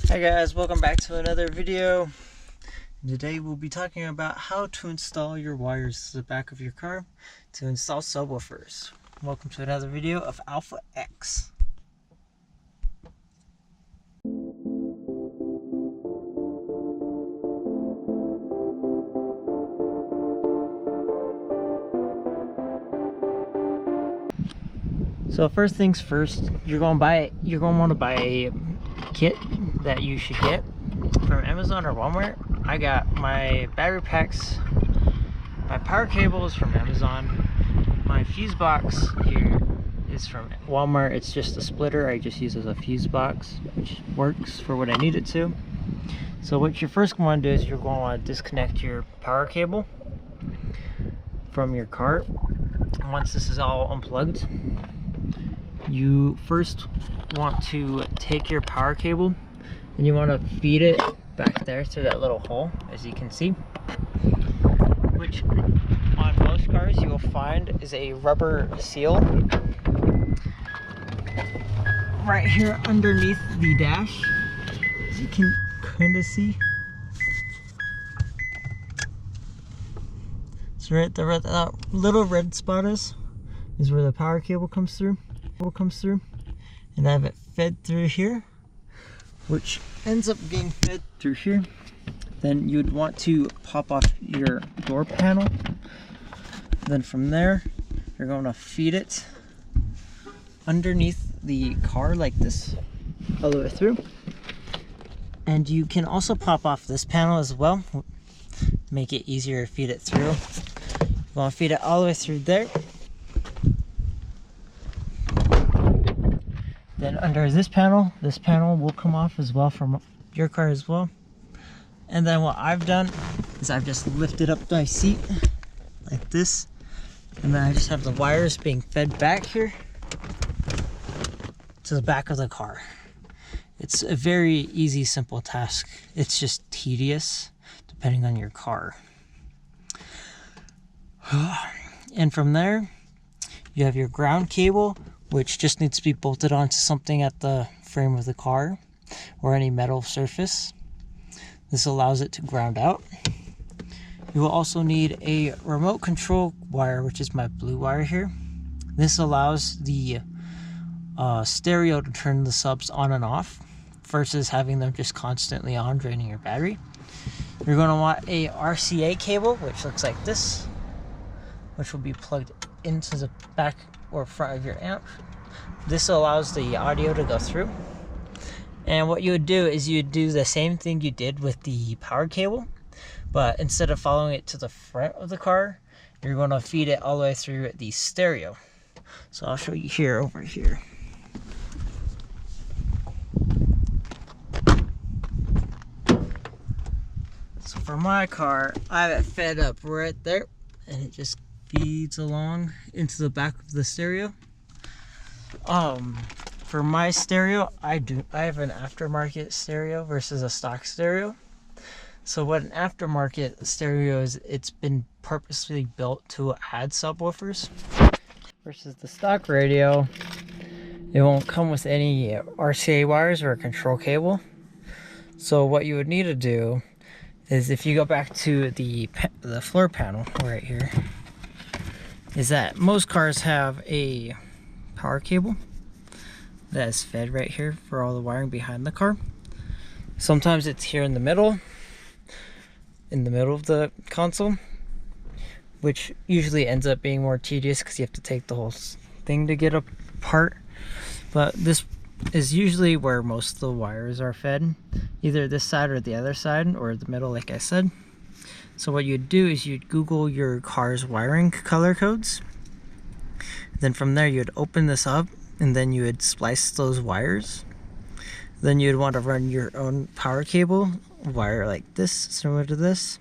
Hi guys, welcome back to another video. Today we'll be talking about how to install your wires to the back of your car to install subwoofers. Welcome to another video of Alpha X. So first things first, you're going to want to buy a kit that you should get from Amazon or Walmart. I got my battery packs, my power cables from Amazon. My fuse box here is from Walmart. It's just a splitter I just use as a fuse box, which works for what I need it to. So what you're first going to do is you're going to want to disconnect your power cable from your cart. Once this is all unplugged, you first want to take your power cable and you want to feed it back there through that little hole, as you can see, which on most cars you will find is a rubber seal right here underneath the dash, as you can kind of see. So right there, where that little red spot is where the power cable comes through. And I have it fed through here, which ends up getting fed through here. Then you'd want to pop off your door panel. Then from there, you're going to feed it underneath the car like this all the way through. And you can also pop off this panel as well, make it easier to feed it through. You want to feed it all the way through there. Then under this panel will come off as well from your car as well. And then what I've done is I've just lifted up my seat like this, and then I just have the wires being fed back here to the back of the car. It's a very easy, simple task. It's just tedious depending on your car. And from there, you have your ground cable, which just needs to be bolted onto something at the frame of the car or any metal surface. This allows it to ground out. You will also need a remote control wire, which is my blue wire here. This allows the stereo to turn the subs on and off versus having them just constantly on, draining your battery. You're going to want a RCA cable, which looks like this, which will be plugged into the back or front of your amp. This allows the audio to go through. And what you would do is you would do the same thing you did with the power cable, but instead of following it to the front of the car, you're going to feed it all the way through the stereo. So I'll show you here, over here. So for my car, I have it fed up right there, and it just feeds along into the back of the stereo. For my stereo, I have an aftermarket stereo versus a stock stereo. So what an aftermarket stereo is, it's been purposely built to add subwoofers, versus the stock radio, it won't come with any RCA wires or a control cable. So what you would need to do is, if you go back to the floor panel right here, is that most cars have a power cable that is fed right here for all the wiring behind the car. Sometimes it's here in the middle of the console, which usually ends up being more tedious because you have to take the whole thing to get apart. But this is usually where most of the wires are fed, either this side or the other side, or the middle, like I said. So what you'd do is you'd Google your car's wiring color codes. Then from there you'd open this up, and then you would splice those wires. Then you'd want to run your own power cable wire like this, similar to this.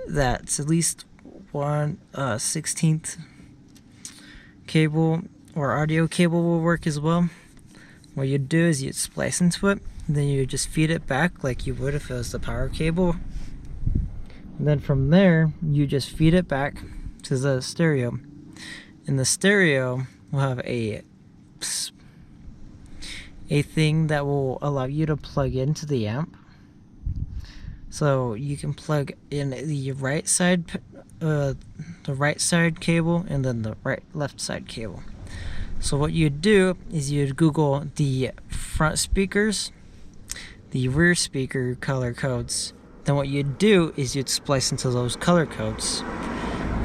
That's at least 1/16 cable or audio cable will work as well. What you'd do is you'd splice into it, and then you just feed it back like you would if it was the power cable. And then from there, you just feed it back to the stereo. And the stereo will have a thing that will allow you to plug into the amp. So you can plug in the right side cable and then the left side cable. So what you'd do is you'd Google the front speakers, the rear speaker color codes. Then what you'd do is you'd splice into those color codes,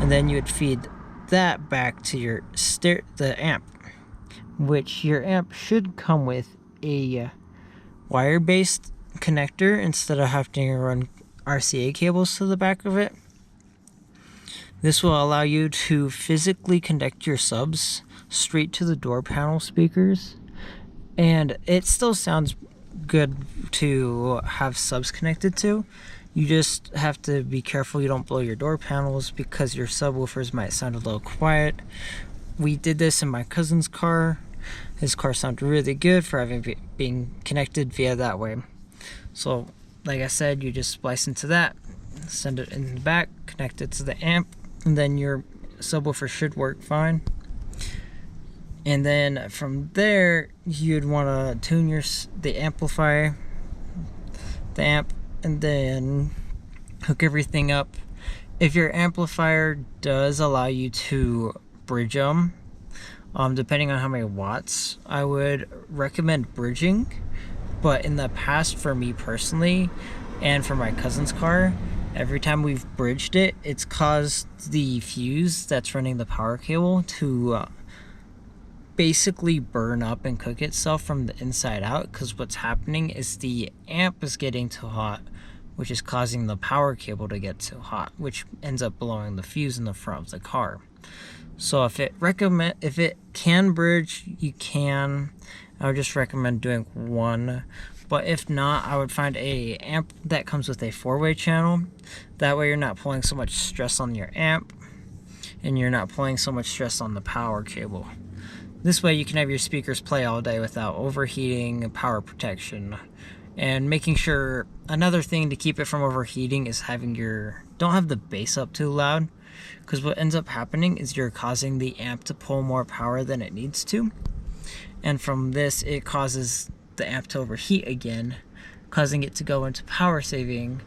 and then you would feed that back to the amp, which your amp should come with a wire-based connector instead of having to run RCA cables to the back of it. This will allow you to physically connect your subs straight to the door panel speakers, and it still sounds good to have subs connected to. You just have to be careful you don't blow your door panels, because your subwoofers might sound a little quiet. We did this in my cousin's car. His car sounded really good for being connected via that way. So like I said, you just splice into that, send it in the back, connect it to the amp, and then your subwoofer should work fine. And then from there, you'd want to tune the amplifier, the amp, and then hook everything up. If your amplifier does allow you to bridge them, depending on how many watts, I would recommend bridging. But in the past, for me personally, and for my cousin's car, every time we've bridged it, it's caused the fuse that's running the power cable to basically burn up and cook itself from the inside out, because what's happening is the amp is getting too hot, which is causing the power cable to get too hot, which ends up blowing the fuse in the front of the car. So if it can bridge, you can. I would just recommend doing one. But if not, I would find a amp that comes with a 4-way channel. That way you're not pulling so much stress on your amp, and you're not pulling so much stress on the power cable. This way you can have your speakers play all day without overheating, power protection, and making sure. Another thing to keep it from overheating is don't have the bass up too loud, because what ends up happening is you're causing the amp to pull more power than it needs to, and from this it causes the amp to overheat again, causing it to go into power saving,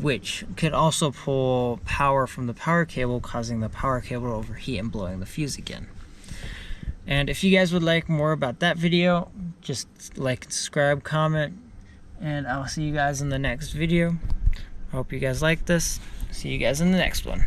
which could also pull power from the power cable, causing the power cable to overheat and blowing the fuse again. And if you guys would like more about that video, just like, subscribe, comment, and I'll see you guys in the next video. I hope you guys like this. See you guys in the next one.